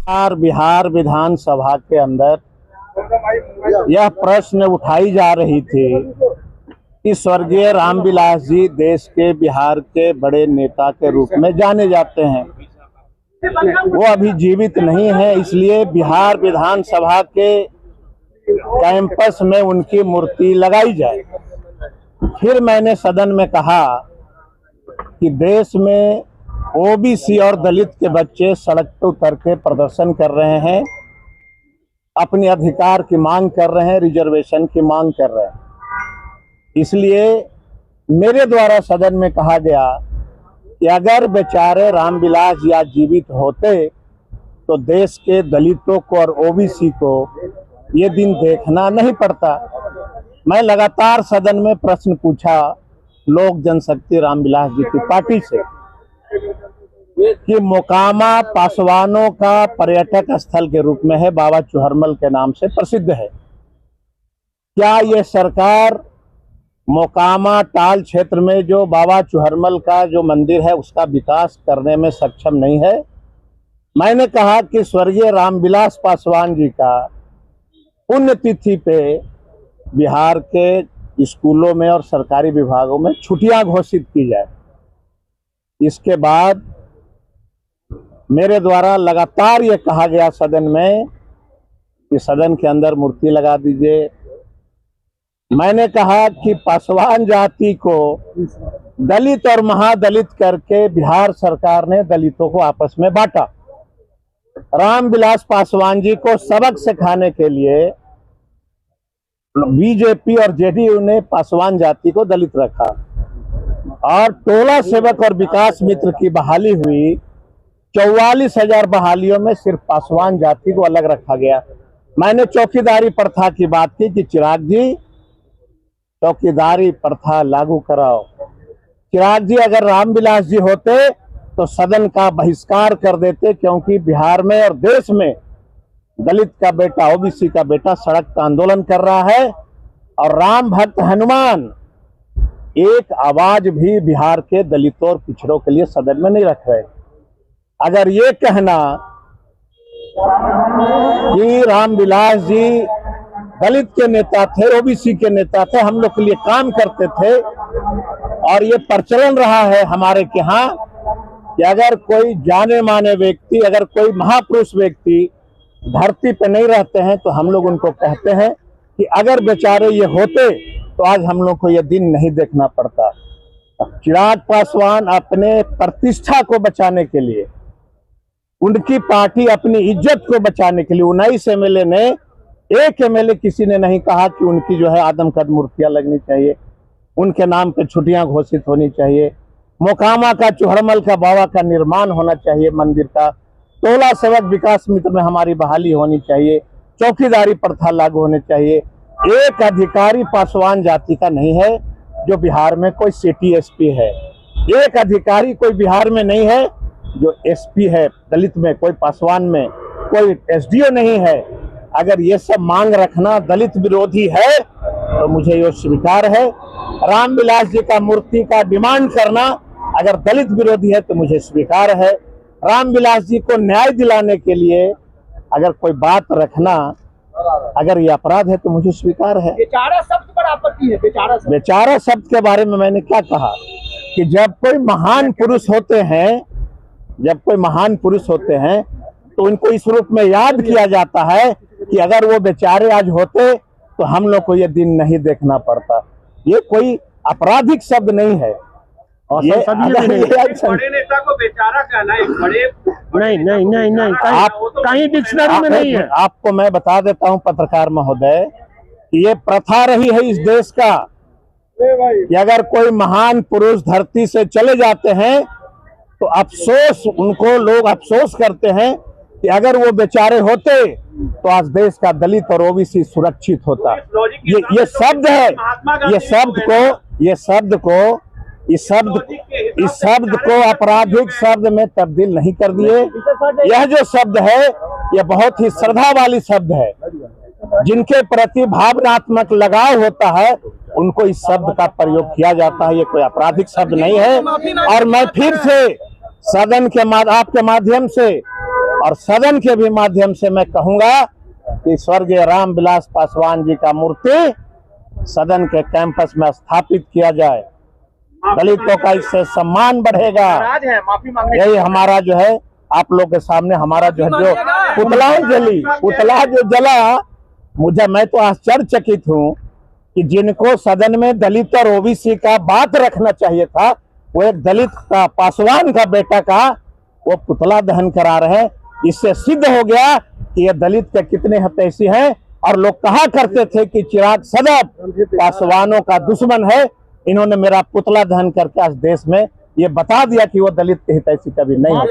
बिहार विधानसभा के अंदर यह प्रश्न उठाई जा रही थी कि स्वर्गीय रामविलास जी देश के बिहार के बड़े नेता के रूप में जाने जाते हैं। वो अभी जीवित नहीं है, इसलिए बिहार विधानसभा के कैंपस में उनकी मूर्ति लगाई जाए। फिर मैंने सदन में कहा कि देश में ओबीसी और दलित के बच्चे सड़क पर उतर के प्रदर्शन कर रहे हैं, अपने अधिकार की मांग कर रहे हैं, रिजर्वेशन की मांग कर रहे हैं। इसलिए मेरे द्वारा सदन में कहा गया कि अगर बेचारे रामविलास जी आज जीवित होते तो देश के दलितों को और ओबीसी को ये दिन देखना नहीं पड़ता। मैं लगातार सदन में प्रश्न पूछा लोक जनशक्ति रामविलास जी की पार्टी से कि मोकामा पासवानों का पर्यटक स्थल के रूप में है, बाबा चुहरमल के नाम से प्रसिद्ध है। क्या ये सरकार मोकामा टाल क्षेत्र में जो बाबा चुहरमल का जो मंदिर है उसका विकास करने में सक्षम नहीं है? मैंने कहा कि स्वर्गीय रामविलास पासवान जी का पुण्यतिथि पे बिहार के स्कूलों में और सरकारी विभागों में छुट्टियां घोषित की जाए। इसके बाद मेरे द्वारा लगातार ये कहा गया सदन में कि सदन के अंदर मूर्ति लगा दीजिए। मैंने कहा कि पासवान जाति को दलित और महादलित करके बिहार सरकार ने दलितों को आपस में बांटा। रामविलास पासवान जी को सबक सिखाने के लिए बीजेपी और जेडीयू ने पासवान जाति को दलित रखा और टोला सेवक और विकास मित्र की बहाली हुई। 44,000 बहालियों में सिर्फ पासवान जाति को अलग रखा गया। मैंने चौकीदारी प्रथा की बात की कि चिराग जी चौकीदारी प्रथा लागू कराओ। चिराग जी अगर रामविलास जी होते तो सदन का बहिष्कार कर देते, क्योंकि बिहार में और देश में दलित का बेटा, ओबीसी का बेटा सड़क का आंदोलन कर रहा है और राम भक्त हनुमान एक आवाज भी बिहार के दलितों और पिछड़ों के लिए सदन में नहीं रख रहे। अगर ये कहना कि रामविलास जी दलित के नेता थे, ओबीसी के नेता थे, हम लोग के लिए काम करते थे और ये प्रचलन रहा है हमारे के यहाँ कि अगर कोई जाने माने व्यक्ति, अगर कोई महापुरुष व्यक्ति धरती पे नहीं रहते हैं तो हम लोग उनको कहते हैं कि अगर बेचारे ये होते तो आज हम लोग को ये दिन नहीं देखना पड़ता। चिराग पासवान अपने प्रतिष्ठा को बचाने के लिए, उनकी पार्टी अपनी इज्जत को बचाने के लिए 19 एमएलए ने, एक एमएलए किसी ने नहीं कहा कि उनकी जो है आदमकद मूर्तियां लगनी चाहिए, उनके नाम पे छुट्टियां घोषित होनी चाहिए, मोकामा का चुहरमल का बाबा का निर्माण होना चाहिए, मंदिर का टोला सेवक विकास मित्र में हमारी बहाली होनी चाहिए, चौकीदारी प्रथा लागू होनी चाहिए। एक अधिकारी पासवान जाति का नहीं है जो बिहार में कोई सिटी एसपी है। एक अधिकारी कोई बिहार में नहीं है जो एसपी है। दलित में कोई, पासवान में कोई एसडीओ नहीं है। अगर ये सब मांग रखना दलित विरोधी है तो मुझे ये स्वीकार है। रामविलास जी का मूर्ति का डिमांड करना अगर दलित विरोधी है तो मुझे स्वीकार है। रामविलास जी को न्याय दिलाने के लिए अगर कोई बात रखना, अगर ये अपराध है तो मुझे स्वीकार है। बेचारा शब्द पर आपत्ति है। बेचारा शब्द के बारे में मैंने क्या कहा कि जब कोई महान पुरुष होते हैं तो उनको इस रूप में याद किया जाता है कि अगर वो बेचारे आज होते तो हम लोग को ये दिन नहीं देखना पड़ता। ये कोई आपराधिक शब्द नहीं है। और ये बड़े नेता को बेचारा कहना है, बड़े नहीं कहीं डिक्शनरी में नहीं है। आपको मैं बता देता हूं पत्रकार महोदय कि ये प्रथा रही है इस देश का कि अगर कोई महान पुरुष धरती से चले जाते हैं तो अफसोस, उनको लोग अफसोस करते हैं कि अगर वो बेचारे होते तो आज देश का दलित और ओबीसी सुरक्षित होता। ये शब्द है, इस शब्द को आपराधिक शब्द में तब्दील नहीं कर दिए। यह जो शब्द है यह बहुत ही श्रद्धा वाली शब्द है। जिनके प्रति भावनात्मक लगाव होता है उनको इस शब्द का प्रयोग किया जाता है। ये कोई आपराधिक शब्द नहीं है। और मैं फिर से सदन के आपके माध्यम से और सदन के भी माध्यम से मैं कहूंगा कि स्वर्गीय रामविलास पासवान जी का मूर्ति सदन के कैंपस में स्थापित किया जाए। दलितों का इससे सम्मान बढ़ेगा। माफी मांगने यही हमारा जो है, आप लोग के सामने हमारा जो है, जो पुतला जो जला, मैं तो आश्चर्यचकित हूँ कि जिनको सदन में दलित और ओबीसी का बात रखना चाहिए था, वो एक दलित का, पासवान का बेटा का वो पुतला दहन करा रहे हैं। इससे सिद्ध हो गया कि ये दलित के कितने हितैषी हैं। और लोग कहा करते थे कि चिराग सदा पासवानों का दुश्मन है। इन्होंने मेरा पुतला दहन करके आज देश में ये बता दिया कि वो दलित के हितैषी कभी नहीं है।